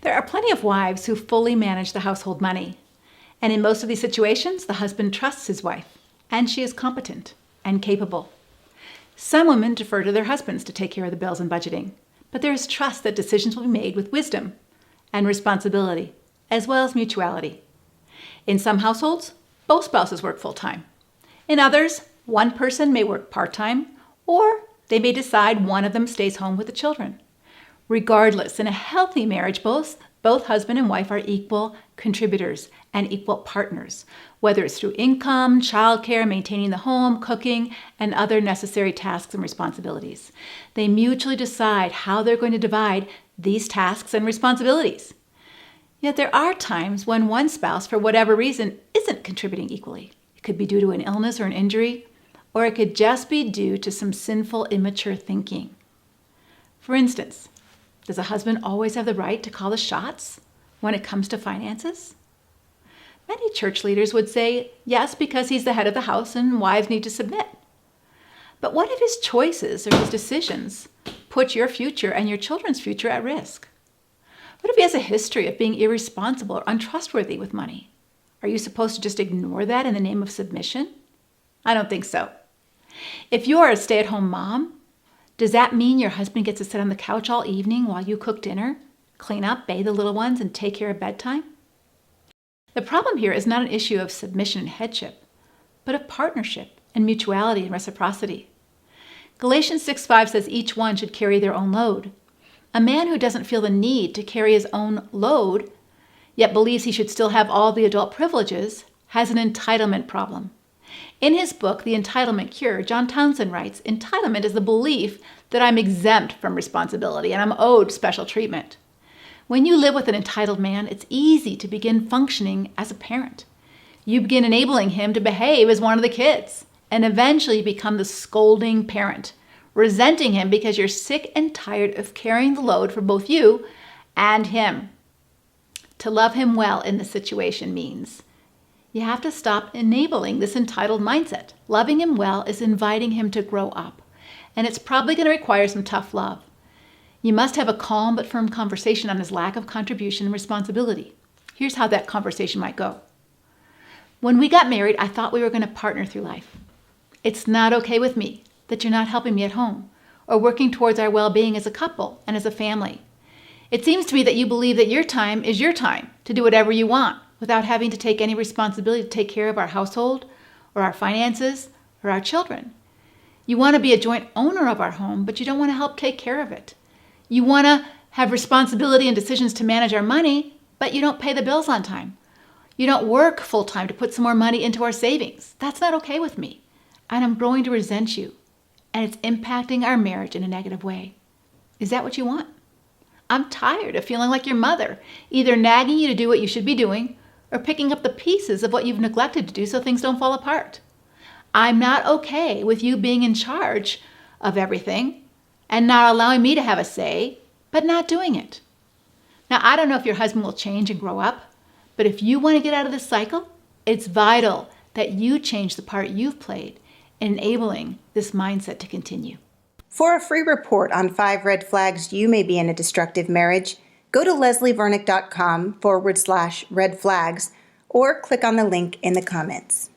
There are plenty of wives who fully manage the household money. And in most of these situations, the husband trusts his wife, and she is competent and capable. Some women defer to their husbands to take care of the bills and budgeting, but there is trust that decisions will be made with wisdom and responsibility, as well as mutuality. In some households, both spouses work full-time. In others, one person may work part-time, or they may decide one of them stays home with the children. Regardless, in a healthy marriage, both husband and wife are equal contributors and equal partners, whether it's through income, childcare, maintaining the home, cooking, and other necessary tasks and responsibilities. They mutually decide how they're going to divide these tasks and responsibilities. Yet there are times when one spouse, for whatever reason, isn't contributing equally. It could be due to an illness or an injury, or it could just be due to some sinful, immature thinking. For instance, does a husband always have the right to call the shots when it comes to finances? Many church leaders would say yes, because he's the head of the house and wives need to submit. But what if his choices or his decisions put your future and your children's future at risk? What if he has a history of being irresponsible or untrustworthy with money? Are you supposed to just ignore that in the name of submission? I don't think so. If you are a stay-at-home mom, does that mean your husband gets to sit on the couch all evening while you cook dinner, clean up, bathe the little ones, and take care of bedtime? The problem here is not an issue of submission and headship, but of partnership and mutuality and reciprocity. Galatians 6:5 says each one should carry their own load. A man who doesn't feel the need to carry his own load, yet believes he should still have all the adult privileges, has an entitlement problem. In his book, The Entitlement Cure, John Townsend writes, entitlement is the belief that I'm exempt from responsibility and I'm owed special treatment. When you live with an entitled man, it's easy to begin functioning as a parent. You begin enabling him to behave as one of the kids, and eventually become the scolding parent, resenting him because you're sick and tired of carrying the load for both you and him. To love him well in this situation means you have to stop enabling this entitled mindset. Loving him well is inviting him to grow up, and it's probably going to require some tough love. You must have a calm but firm conversation on his lack of contribution and responsibility. Here's how that conversation might go. When we got married, I thought we were going to partner through life. It's not okay with me that you're not helping me at home or working towards our well-being as a couple and as a family. It seems to me that you believe that your time is your time to do whatever you want without having to take any responsibility to take care of our household or our finances or our children. You want to be a joint owner of our home, but you don't want to help take care of it. You want to have responsibility and decisions to manage our money, but you don't pay the bills on time. You don't work full-time to put some more money into our savings. That's not okay with me, and I'm growing to resent you, and it's impacting our marriage in a negative way. Is that what you want? I'm tired of feeling like your mother, either nagging you to do what you should be doing or picking up the pieces of what you've neglected to do so things don't fall apart. I'm not okay with you being in charge of everything and not allowing me to have a say, but not doing it. Now, I don't know if your husband will change and grow up, but if you want to get out of this cycle, it's vital that you change the part you've played in enabling this mindset to continue. For a free report on 5 red flags you may be in a destructive marriage, go to leslievernick.com/red flags or click on the link in the comments.